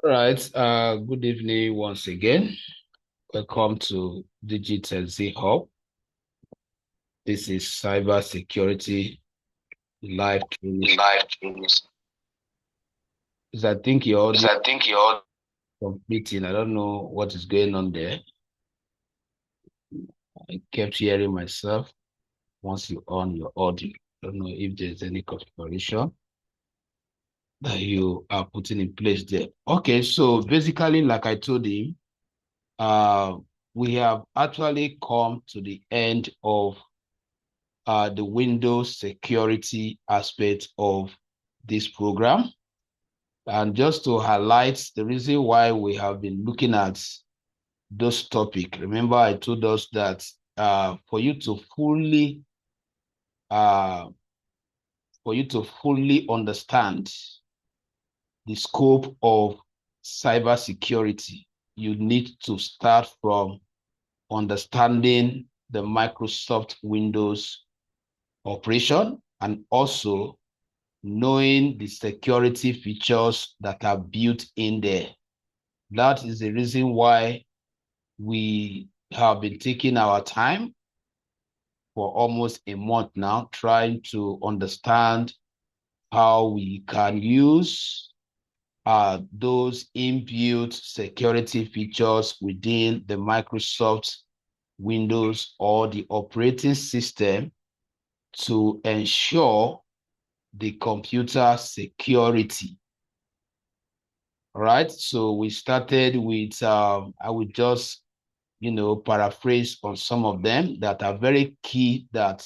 All right. Good evening once again. Welcome to Digitech Zeal. This is cyber security live training. Live trainings. I think your Yes, audio I think you're completing. I don't know what is going on there. I kept hearing myself once you on your audio. I don't know if there's any configuration that you are putting in place there. Okay, so basically, like I told him, uh, we have actually come to the end of the Windows security aspect of this program. And just to highlight the reason why we have been looking at those topics, remember I told us that for you to uh, fully understand the scope of cybersecurity, you need to start from understanding the Microsoft Windows operation and also knowing the security features that are built in there. That is the reason why we have been taking our time for almost a month now, trying to understand how we can use those inbuilt security features within the Microsoft Windows or the operating system to ensure the computer security. All right. So we started with, I would just, paraphrase on some of them that are very key that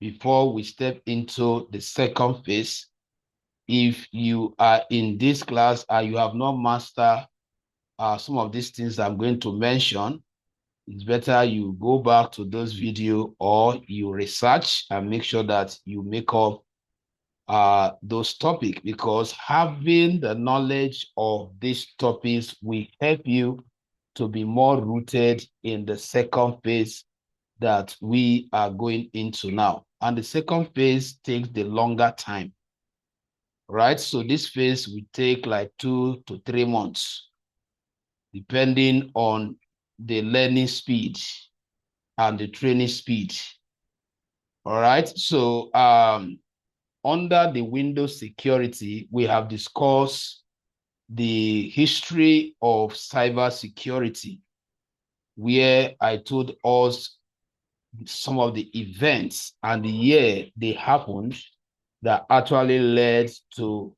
before we step into the second phase, if you are in this class and you have not mastered some of these things I'm going to mention, it's better you go back to those videos or you research and make sure that you make up those topics, because having the knowledge of these topics will help you to be more rooted in the second phase that we are going into now. And the second phase takes the longer time, right? So this phase will take like 2 to 3 months, depending on the learning speed and the training speed. All right. So under the Windows security, we have discussed the history of cybersecurity, where I told us some of the events and the year they happened that actually led to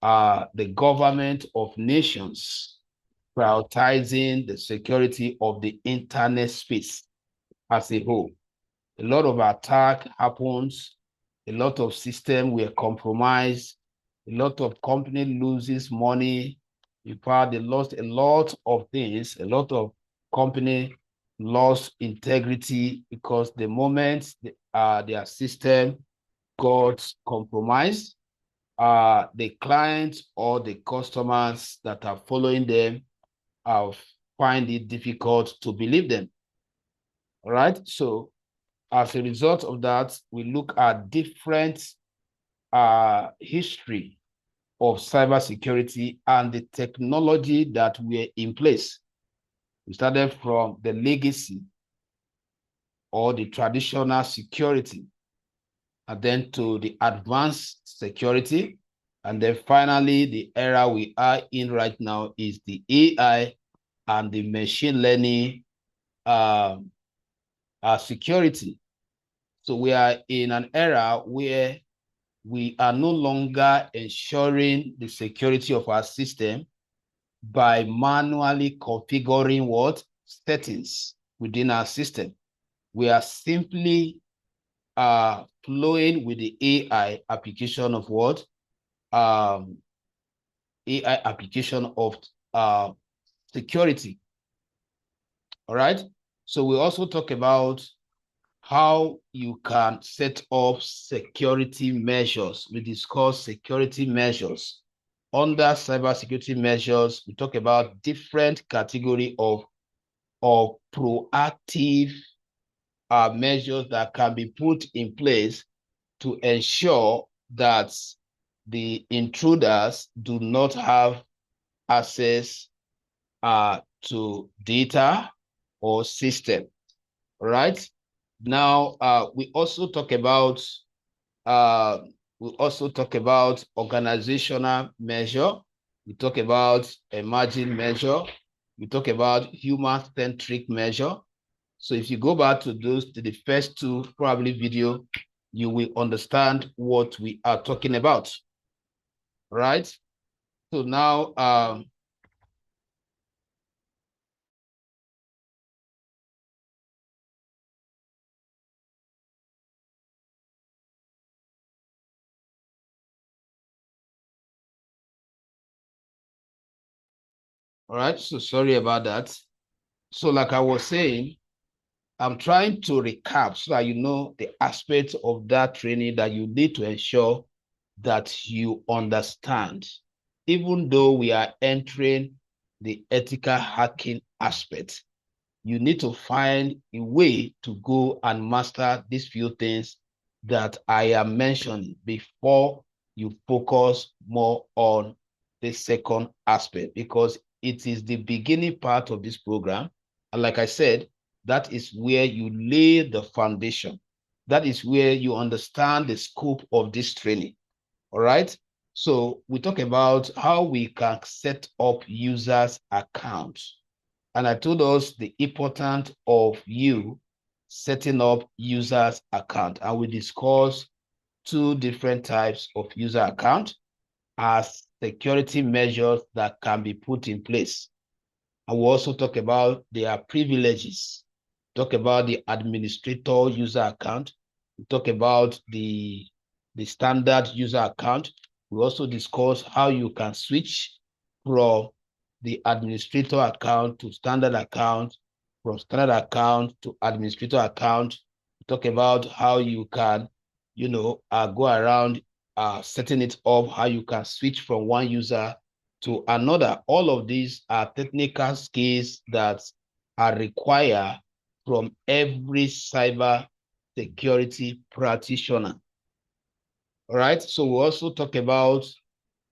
the government of nations prioritizing the security of the internet space as a whole. A lot of attack happens, a lot of systems were compromised, a lot of company loses money. In fact, they lost a lot of things, a lot of company lost integrity because the moment their system got compromised, the clients or the customers that are following them find it difficult to believe them. All right. So as a result of that, we look at different history of cybersecurity and the technology that were in place. We started from the legacy or the traditional security, and then to the advanced security. And then finally, the era we are in right now is the AI and the machine learning security. So we are in an era where we are no longer ensuring the security of our system by manually configuring what settings within our system. We are simply flowing with the AI application of what AI application of uh, security. All right. So we also talk about how you can set up security measures. We discuss security measures. Under cybersecurity measures, we talk about different category of proactive measures that can be put in place to ensure that the intruders do not have access to data or system, right? Now, we also talk about organizational measure. We talk about emerging measure. We talk about human-centric measure. So if you go back to the first two probably video, you will understand what we are talking about, right? So now, all right, so sorry about that. So like I was saying, I'm trying to recap so that you know the aspects of that training that you need to ensure that you understand, even though we are entering the ethical hacking aspect. You need to find a way to go and master these few things that I am mentioning before you focus more on the second aspect, because it is the beginning part of this program. And like I said, that is where you lay the foundation. That is where you understand the scope of this training. All right. So we talk about how we can set up users' accounts. And I told us the importance of you setting up users' account. And we discussed two different types of user account as security measures that can be put in place. And we also talk about their privileges, talk about the administrator user account, we talk about the standard user account. We also discuss how you can switch from the administrator account to standard account, from standard account to administrator account. We talk about how you can, go around setting it up, how you can switch from one user to another. All of these are technical skills that are required from every cyber security practitioner. All right. So we also talk about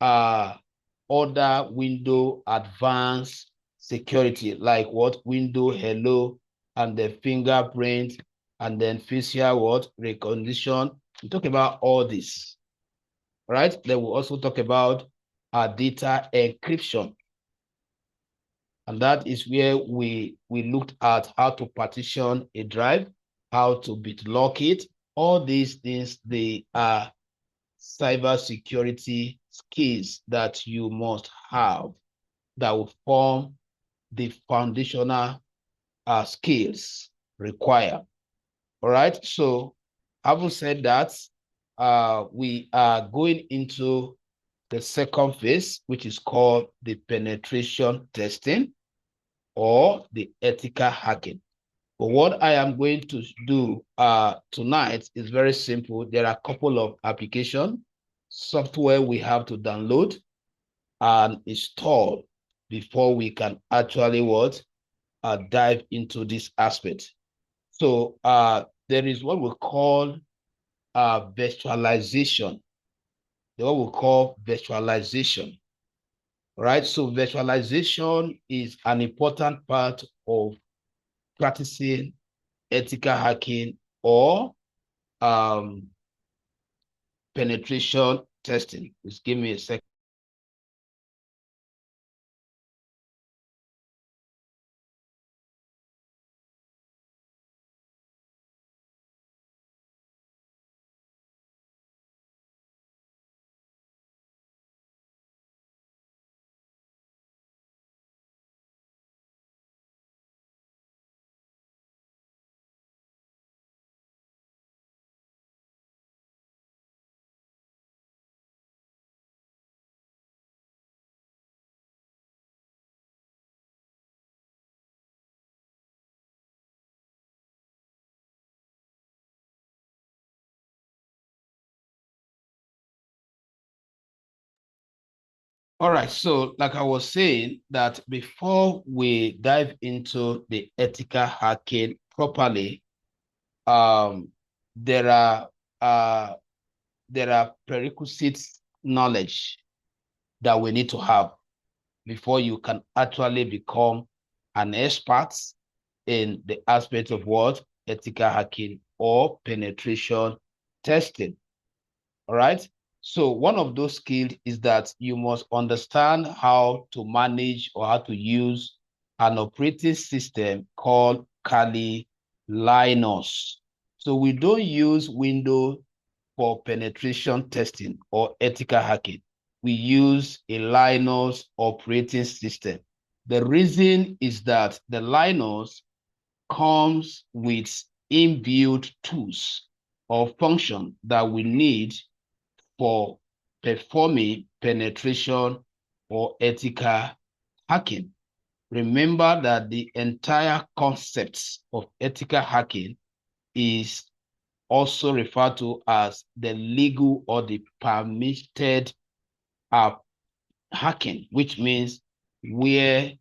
other window advanced security, like what window hello and the fingerprint and then facial what recognition. We talk about all this. All right. Then we'll also talk about data encryption. And that is where we looked at how to partition a drive, how to bitlock it. All these things, they are cybersecurity skills that you must have that will form the foundational skills required. All right. So having said that, we are going into the second phase, which is called the penetration testing or the ethical hacking. But what I am going to do tonight is very simple. There are a couple of application software we have to download and install before we can actually dive into this aspect. So there is what we call virtualization. What we call virtualization, right? So virtualization is an important part of practicing ethical hacking or penetration testing. Just give me a second. All right, so like I was saying, that before we dive into the ethical hacking properly, um, there are uh, there are prerequisite knowledge that we need to have. before you can actually become an expert in the aspect of what? Ethical hacking or penetration testing. All right. So one of those skills is that you must understand how to manage or how to use an operating system called Kali Linux. So we don't use Windows for penetration testing or ethical hacking. We use a Linux operating system. The reason is that the Linux comes with inbuilt tools or function that we need for performing penetration or ethical hacking. Remember that the entire concept of ethical hacking is also referred to as the legal or the permitted hacking, which means where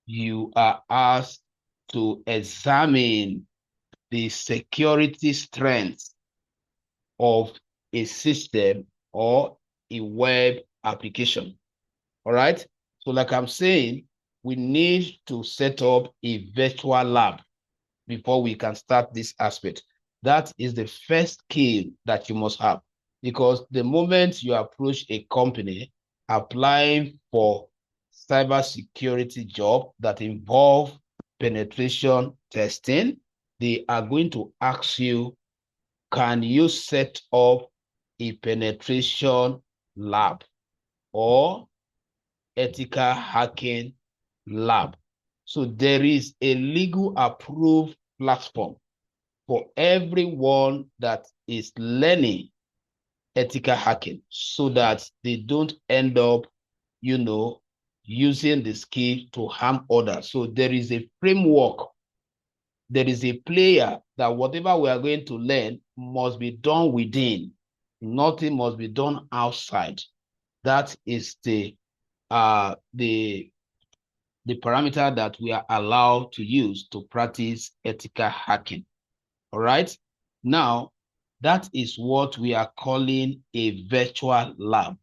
you are asked to examine the security strength of a system or a web application. All right. So like I'm saying, we need to set up a virtual lab before we can start this aspect. That is the first skill that you must have, because the moment you approach a company applying for cybersecurity job that involve penetration testing, they are going to ask you, can you set up a penetration lab or ethical hacking lab? So there is a legal approved platform for everyone that is learning ethical hacking so that they don't end up, using the skill to harm others. So there is a framework, there is a player that whatever we are going to learn must be done within. Nothing must be done outside. That is the parameter that we are allowed to use to practice ethical hacking. All right. Now, that is what we are calling a virtual lab.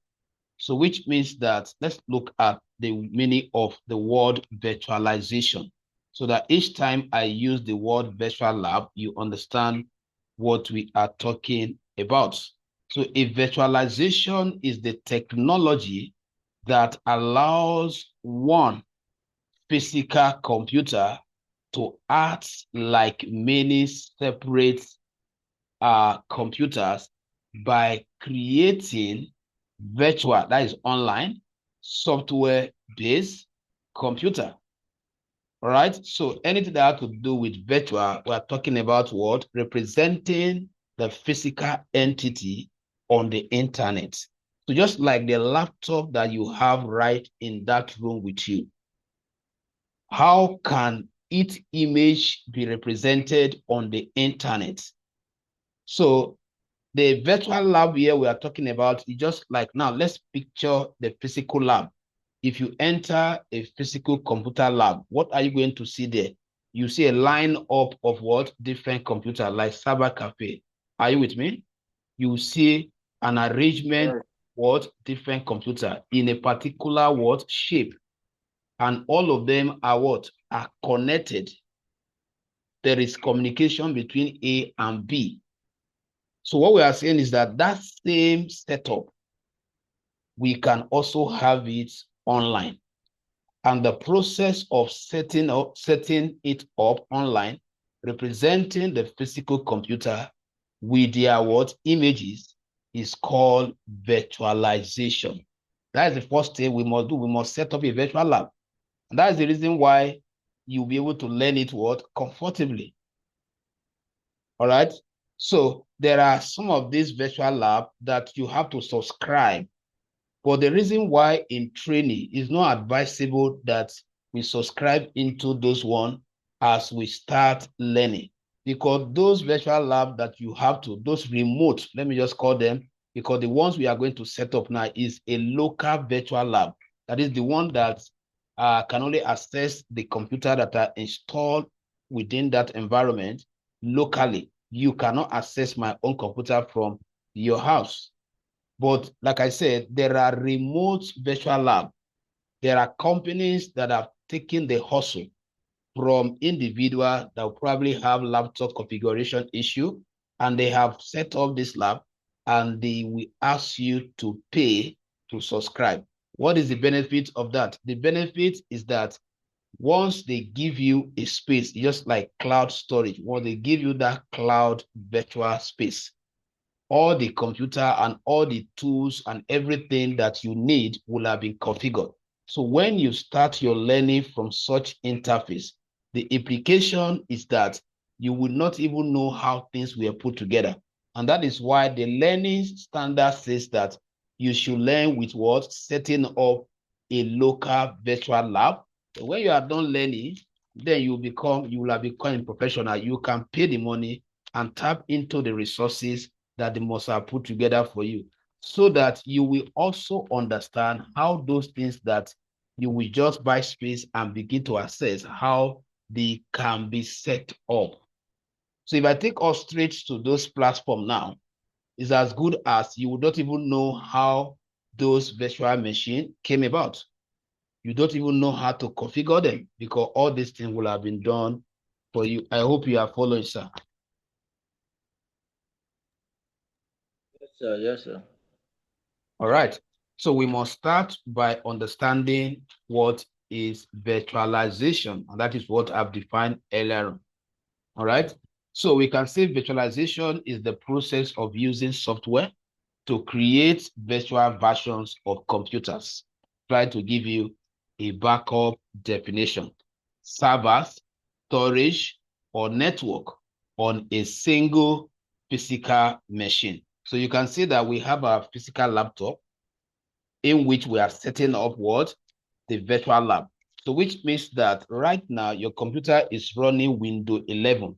So which means that let's look at the meaning of the word virtualization, so that each time I use the word virtual lab, you understand what we are talking about. So a virtualization is the technology that allows one physical computer to act like many separate computers by creating virtual, that is online, software-based computer. All right. So anything that has to do with virtual, we are talking about what? Representing the physical entity on the internet. So just like the laptop that you have right in that room with you, how can its image be represented on the internet? So the virtual lab here we are talking about is just like, now let's picture the physical lab. If you enter a physical computer lab, what are you going to see there? You see a line up of what? Different computers like cyber cafe. Are you with me? You see an arrangement of what? Different computer in a particular what? Shape. And all of them are what? Are connected. There is communication between A and B. So what we are saying is that that same setup, we can also have it online. And the process of setting it up online, representing the physical computer with their what? Images, is called virtualization. That is the first thing we must do. We must set up a virtual lab. And that is the reason why you'll be able to learn it what? Comfortably. All right. So there are some of these virtual labs that you have to subscribe. But the reason why in training is not advisable that we subscribe into those one as we start learning, because those virtual labs that you have to, those remote, let me just call them, because the ones we are going to set up now is a local virtual lab. That is the one that can only access the computer that are installed within that environment locally. You cannot access my own computer from your house. But like I said, there are remote virtual labs There are companies that have taken the hustle from individuals that will probably have laptop configuration issue, and they have set up this lab, and they will ask you to pay to subscribe. What is the benefit of that? The benefit is that once they give you a space, just like cloud storage, once they give you that cloud virtual space, all the computer and all the tools and everything that you need will have been configured. So when you start your learning from such interface, the implication is that you will not even know how things were put together. And that is why the learning standard says that you should learn with what? Setting up a local virtual lab. So when you are done learning, then you will have become a professional. You can pay the money and tap into the resources that they must have put together for you, so that you will also understand how those things that you will just buy space and begin to assess how they can be set up. So if I take us straight to those platforms now, it's as good as you would not even know how those virtual machines came about. You don't even know how to configure them, because all these things will have been done for you. I hope you are following, sir. Yes, sir. Yes, sir. All right. So we must start by understanding what is virtualization, and that is what I've defined earlier. All right. So we can say virtualization is the process of using software to create virtual versions of computers. Try to give you a backup definition. Servers, storage, or network on a single physical machine. So you can see that we have a physical laptop in which we are setting up what? The virtual lab. So which means that right now your computer is running Windows 11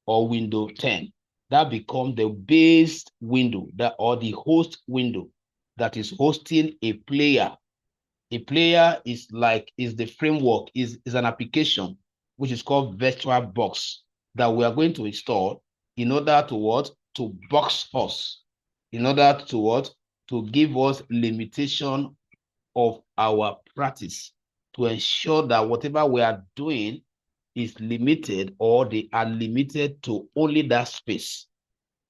or Windows 10. That becomes the base window, that or the host window that is hosting a player. A player is the framework, is an application which is called VirtualBox that we are going to install in order to what? To box us, in order to what? To give us limitation of our practice, to ensure that whatever we are doing is limited, or they are limited to only that space.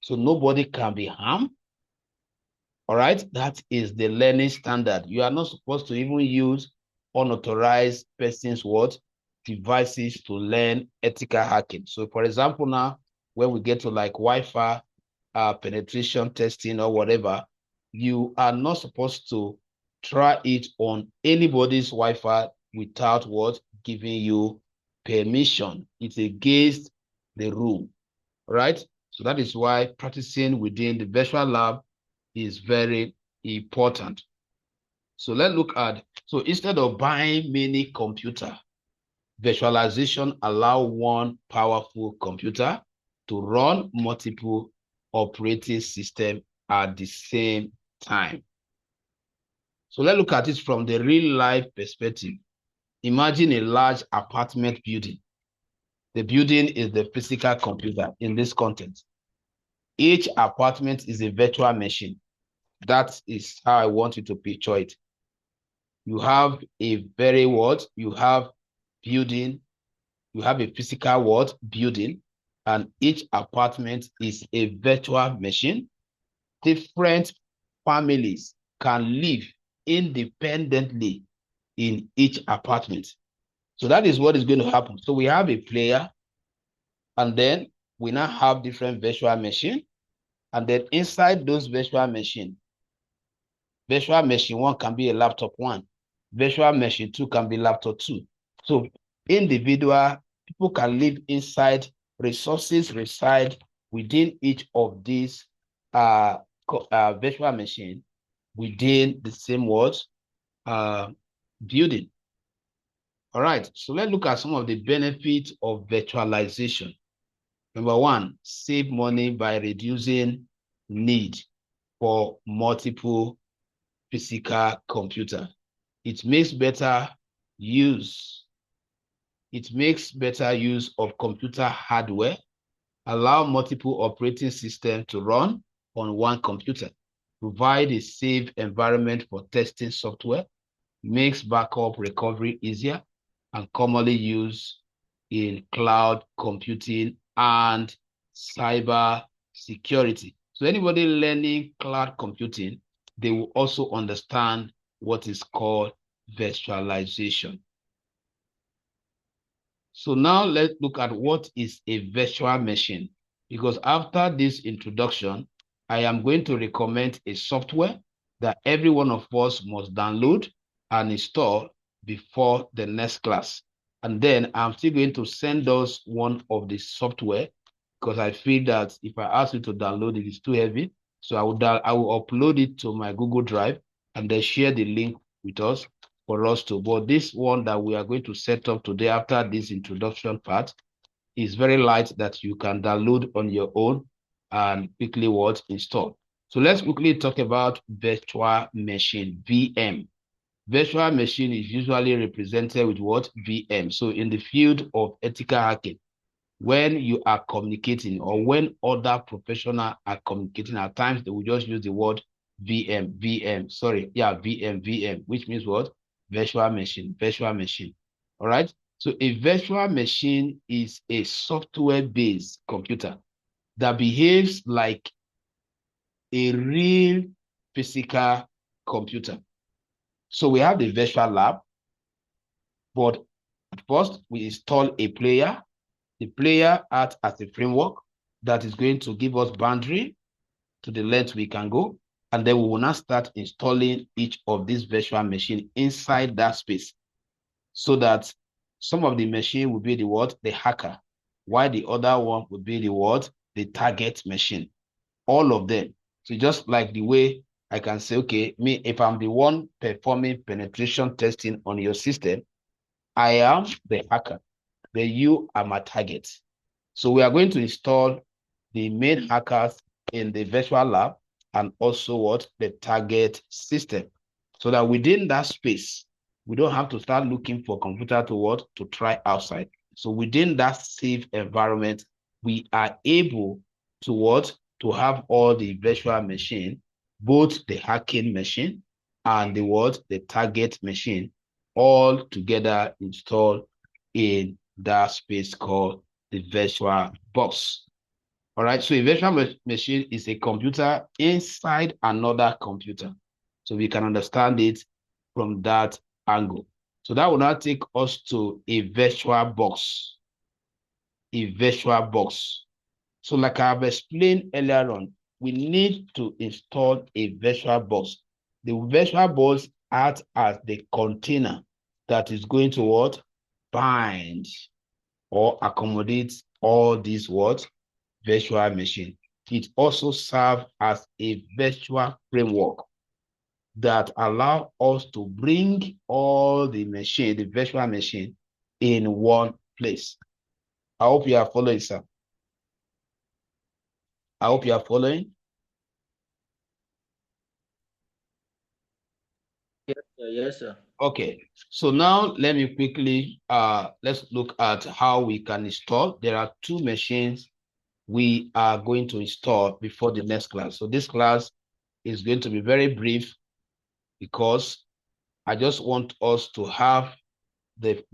So nobody can be harmed. All right, that is the learning standard. You are not supposed to even use unauthorized persons' what? Devices to learn ethical hacking. So for example, now when we get to like Wi-Fi penetration testing or whatever, you are not supposed to try it on anybody's Wi-Fi without what? Giving you permission. It's against the rule, right? So that is why practicing within the virtual lab is very important. So let's look at, so instead of buying many computer, virtualization allow one powerful computer to run multiple operating systems at the same time. So let's look at it from the real life perspective. Imagine a large apartment building. The building is the physical computer in this context. Each apartment is a virtual machine. That is how I want you to picture it. You have a very what? You have building, you have a physical what? Building, and each apartment is a virtual machine. Different families can live independently in each apartment. So that is what is going to happen. So we have a player, and then we now have different virtual machine, and then inside those virtual machine one can be a laptop one, virtual machine two can be laptop two. So individual people can live inside, resources reside within each of these virtual machine within the same words building. All right, so let's look at some of the benefits of virtualization. Number one, save money by reducing need for multiple physical computer. It makes better use. It makes better use of computer hardware, allow multiple operating systems to run on one computer, provide a safe environment for testing software, makes backup recovery easier, and commonly used in cloud computing and cyber security. So anybody learning cloud computing, they will also understand what is called virtualization. So now let's look at what is a virtual machine. Because after this introduction, I am going to recommend a software that every one of us must download and install before the next class. And then I'm still going to send us one of the software because I feel that if I ask you to download it, it's too heavy. So I will upload it to my Google Drive and then share the link with us for us to. But this one that we are going to set up today after this introduction part is very light that you can download on your own and quickly install. So let's quickly talk about virtual machine, VM. Virtual machine is usually represented with what? VM. So in the field of ethical hacking, when you are communicating or when other professionals are communicating, at times they will just use the word VM, which means what? Virtual machine, virtual machine. All right. So a virtual machine is a software-based computer that behaves like a real physical computer. So we have the virtual lab, but first we install a player. The player acts as a framework that is going to give us boundary to the length we can go. And then we will now start installing each of these virtual machines inside that space so that some of the machine will be the what? The hacker, while the other one would be the what? The target machine. All of them. So just like the way I can say, okay, me, if I'm the one performing penetration testing on your system, I am the hacker. Then you are my target. So we are going to install the main hackers in the virtual lab and also what? The target system. So that within that space, we don't have to start looking for computer to what? To try outside. So within that safe environment, we are able to what? To have all the virtual machine, both the hacking machine and the what? The target machine, all together installed in that space called the virtual box. All right, so a virtual machine is a computer inside another computer. So we can understand it from that angle. So that will now take us to a virtual box. A virtual box. So like I've explained earlier on, we need to install a virtual box. The virtual box acts as the container that is going to what? Bind or accommodate all these what? Virtual machine. It also serves as a virtual framework that allow us to bring all the machine, the virtual machine, in one place. I hope you are following, sir. I hope you are following. Yes, sir. Yes, sir. Okay, so now let me quickly let's look at how we can install. There are two machines we are going to install before the next class. So this class is going to be very brief because I just want us to have the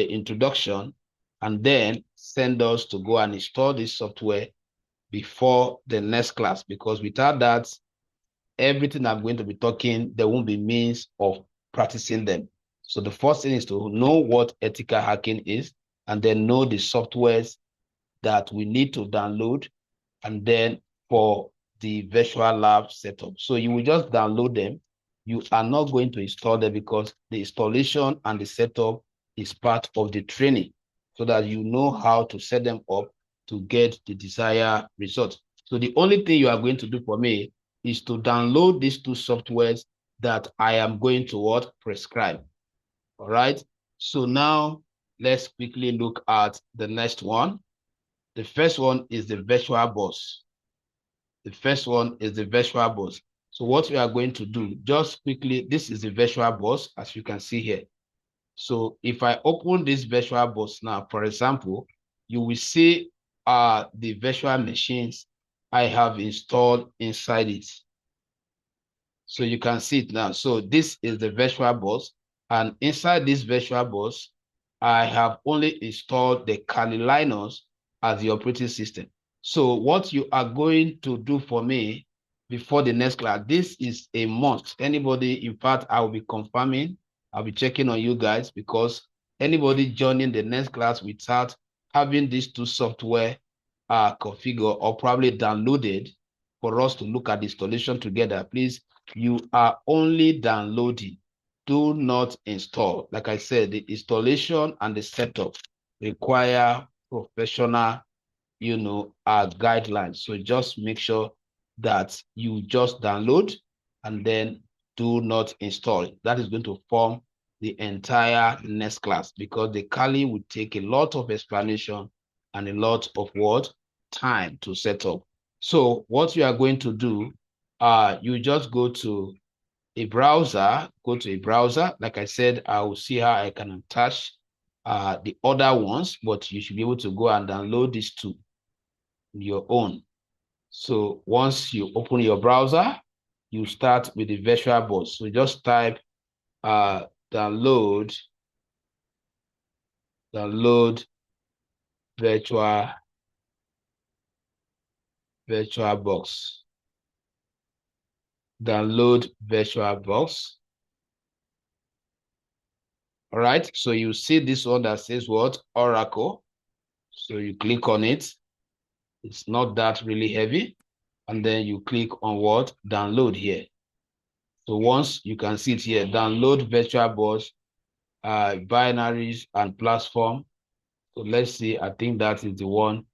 introduction and then send us to go and install this software before the next class, because without that, everything I'm going to be talking, there won't be means of practicing them. So the first thing is to know what ethical hacking is, and then know the softwares that we need to download, and then for the virtual lab setup. So you will just download them. You are not going to install them because the installation and the setup is part of the training so that you know how to set them up to get the desired result. So the only thing you are going to do for me is to download these two softwares that I am going to what? Prescribe. All right. So now let's quickly look at the next one. The first one is the virtual boss. The first one is the virtual boss. So what we are going to do, just quickly, this is the virtual boss, as you can see here. So if I open this virtual box now, for example, you will see the virtual machines I have installed inside it. So you can see it now. So this is the virtual box. And inside this virtual box, I have only installed the Kali Linux as the operating system. So what you are going to do for me before the next class, this is a must. Anybody, in fact, I will be confirming, I'll be checking on you guys, because anybody joining the next class without having these two software configured or probably downloaded for us to look at the installation together, please, you are only downloading. Do not install. Like I said, the installation and the setup require professional, guidelines. So just make sure that you just download and then do not install. That is going to form the entire next class, because the Kali will take a lot of explanation and a lot of time to set up. So what you are going to do, you just go to a browser, Like I said, I will see how I can attach the other ones, but you should be able to go and download these two on your own. So once you open your browser, you start with the virtual box. So just type download virtual box. Download virtual box. All right, so you see this one that says what? Oracle. So you click on it. It's not that really heavy. And then you click on what? Download here. So once you can see it here, download virtual box, binaries and platform. So let's see, I think that is the one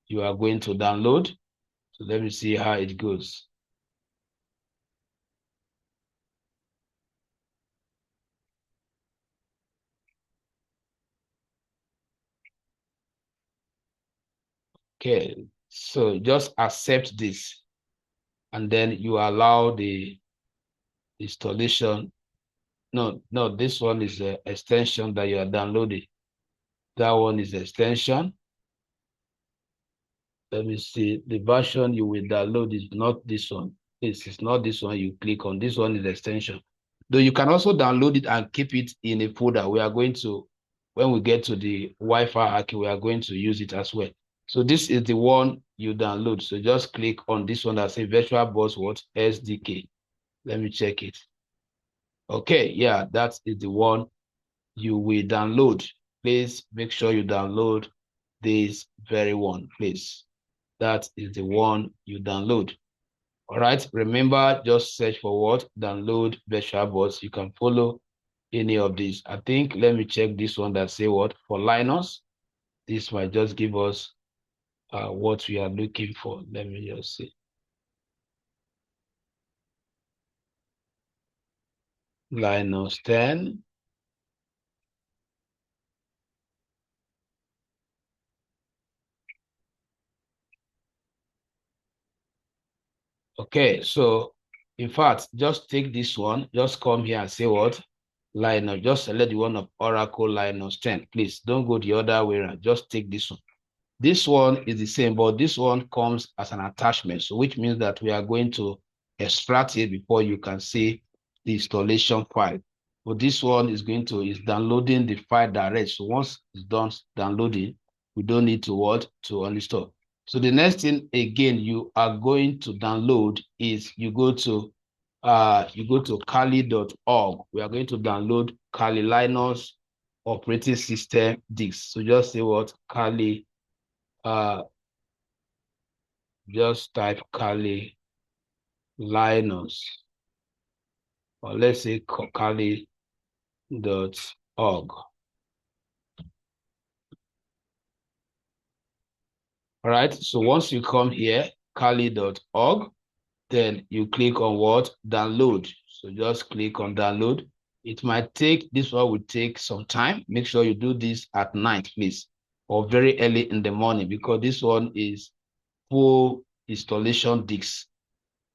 you are going to download. So let me see how it goes. Okay, so just accept this, and then you allow the installation. No, this one is the extension that you are downloading. That one is the extension. Let me see, the version you will download is not this one. It's not this one you click on. This one is the extension. Though you can also download it and keep it in a folder. We are going to, when we get to the Wi-Fi hacking, we are going to use it as well. So this is the one you download. So just click on this one that says Virtual Box what? SDK. Let me check it. Okay, yeah, that is the one you will download. Please make sure you download this very one, please. That is the one you download. All right, remember, just search for what? Download virtual box. You can follow any of these. I think, let me check this one that say what? For Linux. This might just give us what we are looking for. Let me just see. Linux 10. Okay, so in fact, just take this one. Just come here and say what? Linux. Just select the one of Oracle Linux 10. Please don't go the other way around. Just take this one. This one is the same, but this one comes as an attachment. So which means that we are going to extract it before you can see the installation file. But this one is downloading the file direct. So once it's done downloading, we don't need to uninstall. So the next thing again you are going to download is you go to kali.org. We are going to download Kali Linux operating system disk. So just say what? Kali, just type Kali Linux, or let's say kali.org. All right, so once you come here, kali.org, then you click on what? Download. So just click on download. It might take, this one will take some time. Make sure you do this at night, please, or very early in the morning, because this one is full installation disk,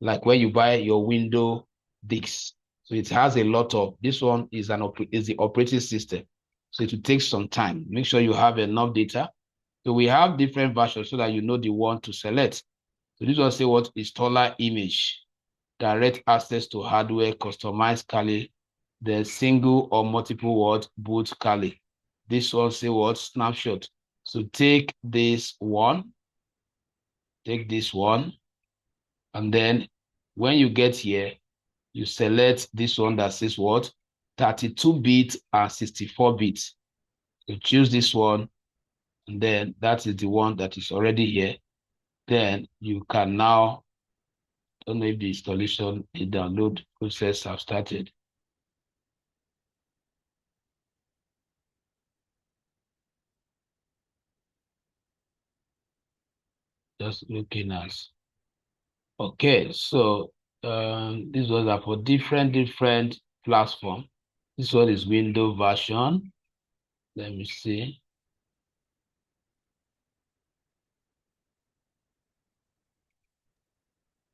like when you buy your window disk. So it has a lot of, this one is the operating system. So it will take some time. Make sure you have enough data. So we have different versions so that you know the one to select. So this one say what? Installer image, direct access to hardware, customized Kali the single or multiple word boot Kali. This one say what? Snapshot. So take this one, and then when you get here, you select this one that says what? 32 bits and 64 bits. You choose this one, and then that is the one that is already here. Then you can now, don't know if the installation, the download process have started. Just looking at. Okay, so these ones are for different platform. This one is Windows version. Let me see.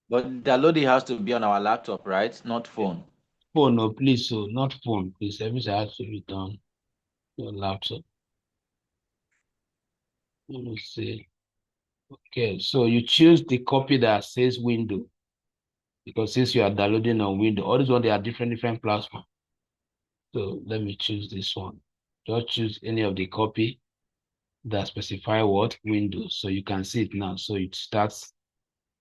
But downloading has to be on our laptop, right? Not phone. Phone, no, please, so not phone, please. Everything has to be done your laptop. Let me see. Okay, so you choose the copy that says window, because since you are downloading on window, all these ones they are different platforms. So let me choose this one. Just choose any of the copy that specify what window. So you can see it now. So it starts,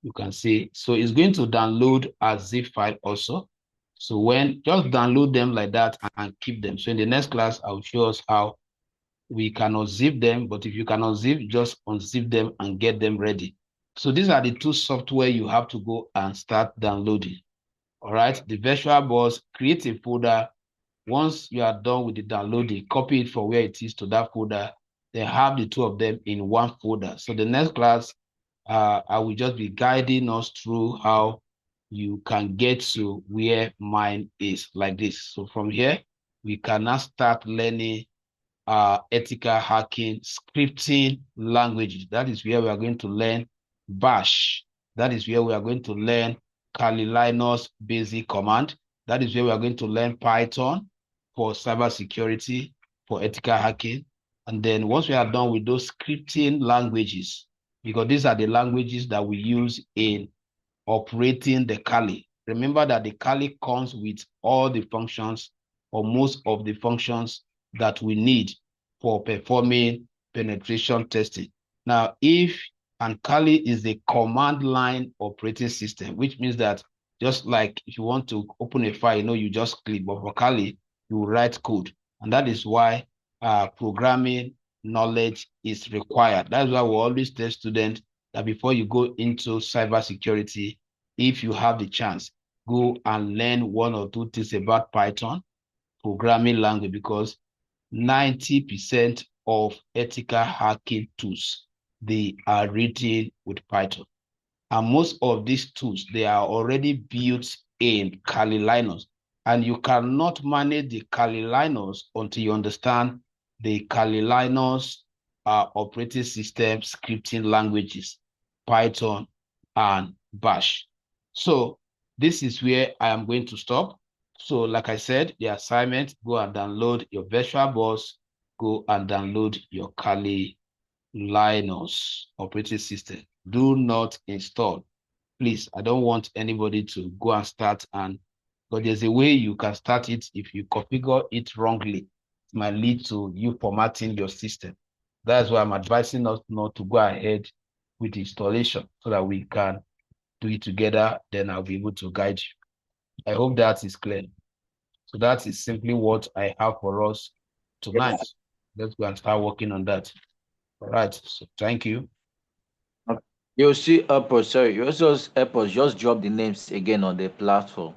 you can see. So it's going to download as zip file also. So when just download them like that and keep them. So in the next class, I'll show us how we can unzip them, but if you can unzip, just unzip them and get them ready. So these are the two software you have to go and start downloading. All right, the virtual box, create a folder. Once you are done with the downloading, copy it from where it is to that folder. Then have the two of them in one folder. So the next class, I will just be guiding us through how you can get to where mine is like this. So from here, we can now start learning ethical hacking scripting languages. That is where we are going to learn Bash. That is where we are going to learn Kali Linux basic command. That is where we are going to learn Python for cybersecurity, for ethical hacking. And then once we are done with those scripting languages, because these are the languages that we use in operating the Kali. Remember that the Kali comes with all the functions or most of the functions that we need for performing penetration testing. Now, if and Kali is a command line operating system, which means that just like if you want to open a file, you just click, but for Kali, you write code. And that is why programming knowledge is required. That's why we always tell students that before you go into cybersecurity, if you have the chance, go and learn one or two things about Python programming language, because 90% of ethical hacking tools, they are written with Python. And most of these tools, they are already built in Kali Linux. And you cannot manage the Kali Linux until you understand the Kali Linux operating system scripting languages, Python and Bash. So this is where I am going to stop. So like I said, the assignment, go and download your virtual box, go and download your Kali Linux operating system. Do not install. Please, I don't want anybody to go and start, and but there's a way you can start it. If you configure it wrongly, it might lead to you formatting your system. That's why I'm advising us not to go ahead with the installation so that we can do it together. Then I'll be able to guide you. I hope that is clear. So that is simply what I have for us tonight. Yes. Let's go and start working on that. All right. So thank you. Okay. You see, sorry, you also help us just drop the names again on the platform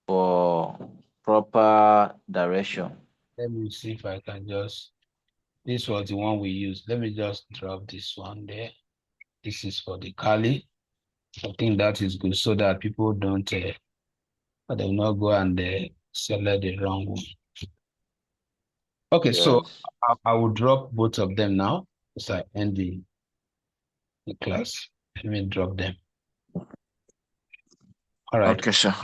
for proper direction. Let me see if I can just, this was the one we used. Let me just drop this one there. This is for the Kali. I think that is good so that people don't, they will not go and select the wrong one. Okay, so Yes. I will drop both of them now as I end the class. Let me drop them. All right. Okay, sir.